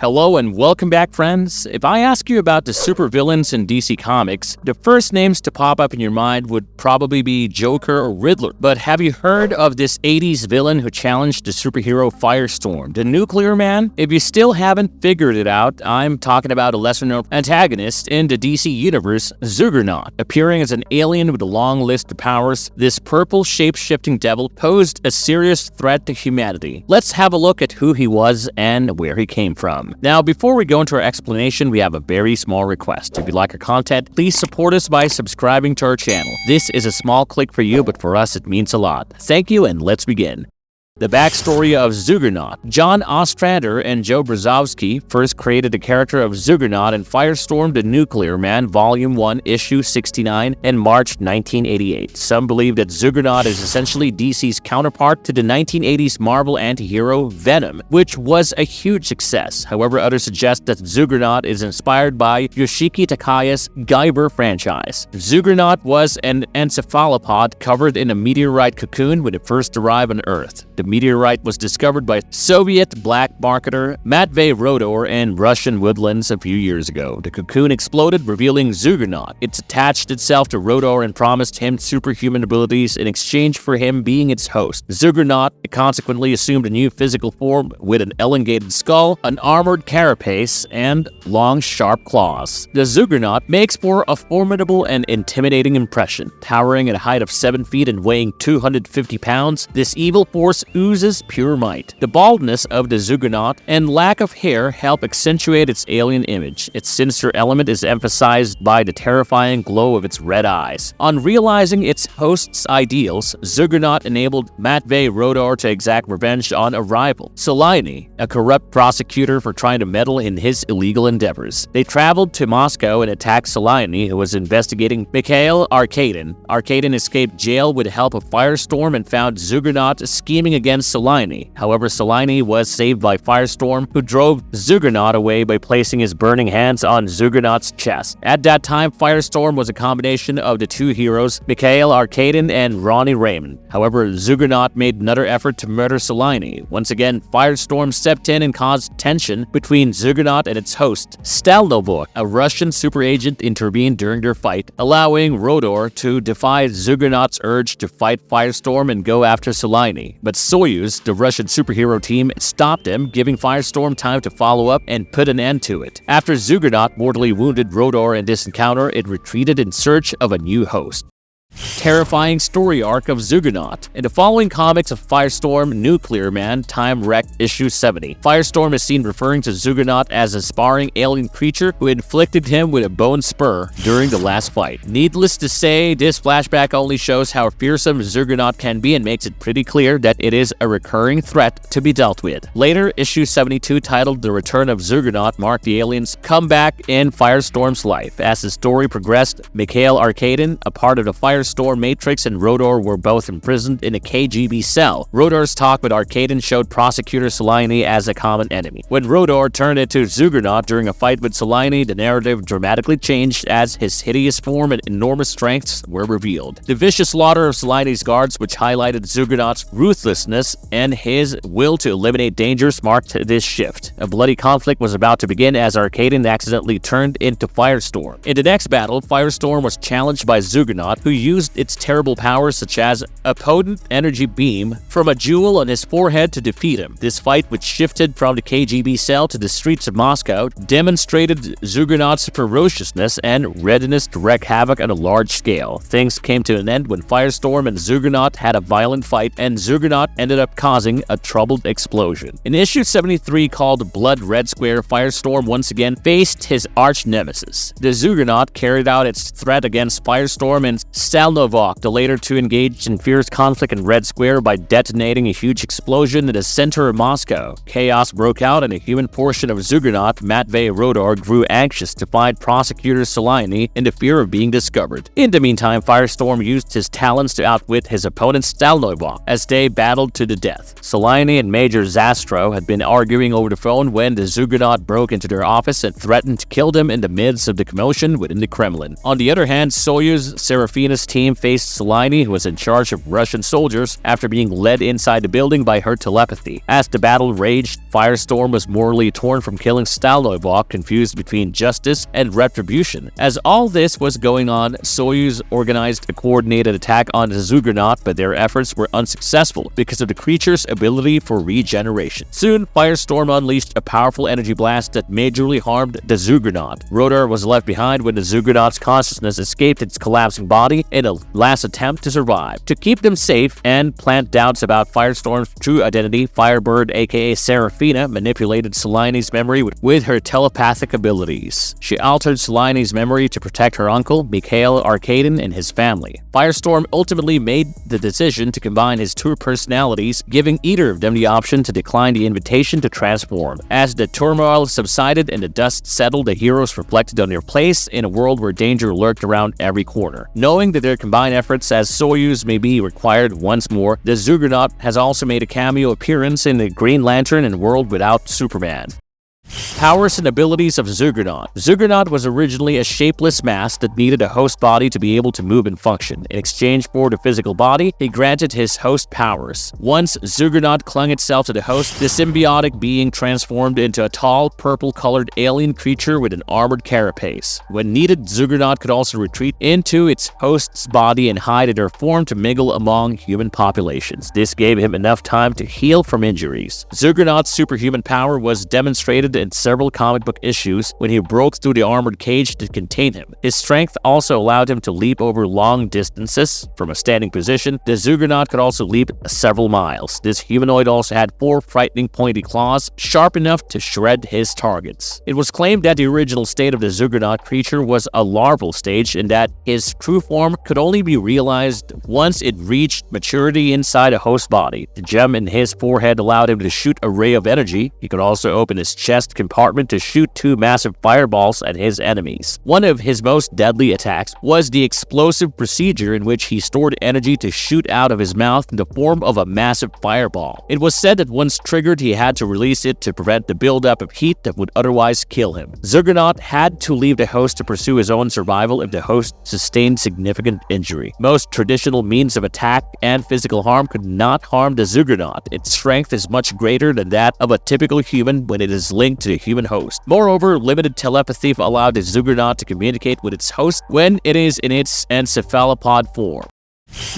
Hello and welcome back, friends. If I ask you about the supervillains in DC Comics, the first names to pop up in your mind would probably be Joker or Riddler. But have you heard of this 80s villain who challenged the superhero Firestorm, the Nuclear Man? If you still haven't figured it out, I'm talking about a lesser-known antagonist in the DC universe, Zuggernaut. Appearing as an alien with a long list of powers, this purple shape-shifting devil posed a serious threat to humanity. Let's have a look at who he was and where he came from. Now, before we go into our explanation, we have a very small request. If you like our content, please support us by subscribing to our channel. This is a small click for you, but for us, it means a lot. Thank you, and let's begin. The backstory of Zuggernaut. John Ostrander and Joe Brzezowski first created the character of Zuggernaut in Firestorm the Nuclear Man, Volume 1, Issue 69 in March 1988. Some believe that Zuggernaut is essentially DC's counterpart to the 1980s Marvel anti-hero Venom, which was a huge success. However, others suggest that Zuggernaut is inspired by Yoshiki Takaya's Guyver franchise. Zuggernaut was an encephalopod covered in a meteorite cocoon when it first arrived on Earth. The meteorite was discovered by Soviet black marketer Matvey Rodor in Russian woodlands a few years ago. The cocoon exploded, revealing Zuggernaut. It attached itself to Rodor and promised him superhuman abilities in exchange for him being its host. Zuggernaut consequently assumed a new physical form with an elongated skull, an armored carapace, and long, sharp claws. The Zuggernaut makes for a formidable and intimidating impression. Towering at a height of 7 feet and weighing 250 pounds, this evil force oozes pure might. The baldness of the Zuggernaut and lack of hair help accentuate its alien image. Its sinister element is emphasized by the terrifying glow of its red eyes. On realizing its host's ideals, Zuggernaut enabled Matvey Rodor to exact revenge on a rival, Selene, a corrupt prosecutor for trying to meddle in his illegal endeavors. They traveled to Moscow and attacked Selene, who was investigating Mikhail Arkadin. Arkadin escaped jail with the help of Firestorm and found Zuggernaut scheming against Selene. However, Selene was saved by Firestorm, who drove Zuggernaut away by placing his burning hands on Zuggernaut's chest. At that time, Firestorm was a combination of the two heroes, Mikhail Arkadin and Ronnie Raymond. However, Zuggernaut made another effort to murder Selene. Once again, Firestorm stepped in and caused tension between Zuggernaut and its host. Stalnovok, a Russian super agent, intervened during their fight, allowing Rodor to defy Zuggernaut's urge to fight Firestorm and go after Selene. But Soyuz, the Russian superhero team, stopped him, giving Firestorm time to follow up and put an end to it. After Zuggernaut mortally wounded Rodor in this encounter, it retreated in search of a new host. Terrifying story arc of Zuggernaut. In the following comics of Firestorm Nuclear Man, Time Wrecked Issue 70, Firestorm is seen referring to Zuggernaut as a sparring alien creature who inflicted him with a bone spur during the last fight. Needless to say, this flashback only shows how fearsome Zuggernaut can be and makes it pretty clear that it is a recurring threat to be dealt with. Later, Issue 72, titled The Return of Zuggernaut, marked the alien's comeback in Firestorm's life. As the story progressed, Mikhail Arkadin, a part of the Firestorm Matrix, and Rodor were both imprisoned in a KGB cell. Rodor's talk with Arkadin showed prosecutor Selene as a common enemy. When Rodor turned into Zuggernaut during a fight with Selene, the narrative dramatically changed as his hideous form and enormous strengths were revealed. The vicious slaughter of Selene's guards, which highlighted Zuggernaut's ruthlessness and his will to eliminate dangers, marked this shift. A bloody conflict was about to begin as Arkadin accidentally turned into Firestorm. In the next battle, Firestorm was challenged by Zuggernaut, who used its terrible powers such as a potent energy beam from a jewel on his forehead to defeat him. This fight, which shifted from the KGB cell to the streets of Moscow, demonstrated Zuggernaut's ferociousness and readiness to wreak havoc on a large scale. Things came to an end when Firestorm and Zuggernaut had a violent fight, and Zuggernaut ended up causing a troubled explosion. In issue 73, called Blood Red Square, Firestorm once again faced his arch nemesis. The Zuggernaut carried out its threat against Firestorm and Stalnovok, the later two engaged in fierce conflict in Red Square by detonating a huge explosion in the center of Moscow. Chaos broke out and a human portion of Zuggernaut, Matvey Rodor, grew anxious to find prosecutor Selene in the fear of being discovered. In the meantime, Firestorm used his talents to outwit his opponent Stalnovok as they battled to the death. Selene and Major Zastro had been arguing over the phone when the Zuggernaut broke into their office and threatened to kill them in the midst of the commotion within the Kremlin. On the other hand, Soyuz, Seraphinus team faced Selene, who was in charge of Russian soldiers, after being led inside the building by her telepathy. As the battle raged, Firestorm was morally torn from killing Stalinov, confused between justice and retribution. As all this was going on, Soyuz organized a coordinated attack on the Zuggernaut, but their efforts were unsuccessful because of the creature's ability for regeneration. Soon, Firestorm unleashed a powerful energy blast that majorly harmed the Zuggernaut. Rotor was left behind when the Zuggernaut's consciousness escaped its collapsing body in a last attempt to survive. To keep them safe and plant doubts about Firestorm's true identity, Firebird aka Serafina manipulated Selene's memory with her telepathic abilities. She altered Selene's memory to protect her uncle, Mikhail Arkadin, and his family. Firestorm ultimately made the decision to combine his two personalities, giving either of them the option to decline the invitation to transform. As the turmoil subsided and the dust settled, the heroes reflected on their place in a world where danger lurked around every corner. Knowing that their combined efforts as Soyuz may be required once more, the Zuggernaut has also made a cameo appearance in the Green Lantern and World Without Superman. Powers and abilities of Zuggernaut. Zuggernaut was originally a shapeless mass that needed a host body to be able to move and function. In exchange for the physical body, he granted his host powers. Once Zuggernaut clung itself to the host, the symbiotic being transformed into a tall, purple-colored alien creature with an armored carapace. When needed, Zuggernaut could also retreat into its host's body and hide in their form to mingle among human populations. This gave him enough time to heal from injuries. Zuggernaut's superhuman power was demonstrated in several comic book issues when he broke through the armored cage that contained him. His strength also allowed him to leap over long distances. From a standing position, the Zuggernaut could also leap several miles. This humanoid also had 4 frightening pointy claws, sharp enough to shred his targets. It was claimed that the original state of the Zuggernaut creature was a larval stage and that his true form could only be realized once it reached maturity inside a host body. The gem in his forehead allowed him to shoot a ray of energy. He could also open his chest compartment to shoot 2 massive fireballs at his enemies. One of his most deadly attacks was the explosive procedure in which he stored energy to shoot out of his mouth in the form of a massive fireball. It was said that once triggered, he had to release it to prevent the buildup of heat that would otherwise kill him. Zuggernaut had to leave the host to pursue his own survival if the host sustained significant injury. Most traditional means of attack and physical harm could not harm the Zuggernaut. Its strength is much greater than that of a typical human when it is linked to the human host. Moreover, limited telepathy allowed the Zuggernaut to communicate with its host when it is in its encephalopod form.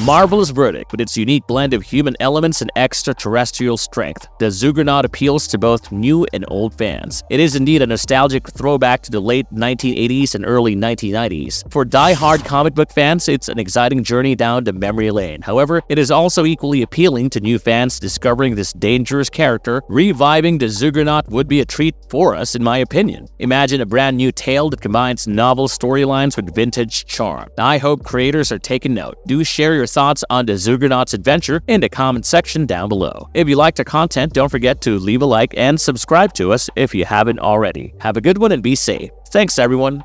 Marvelous verdict. With its unique blend of human elements and extraterrestrial strength, the Zuggernaut appeals to both new and old fans. It is indeed a nostalgic throwback to the late 1980s and early 1990s. For die-hard comic book fans, it's an exciting journey down the memory lane. However, it is also equally appealing to new fans discovering this dangerous character. Reviving the Zuggernaut would be a treat for us, in my opinion. Imagine a brand new tale that combines novel storylines with vintage charm. I hope creators are taking note. Do share your thoughts on the Zuggernaut's adventure in the comment section down below. If you liked our content, don't forget to leave a like and subscribe to us if you haven't already. Have a good one and be safe. Thanks, everyone.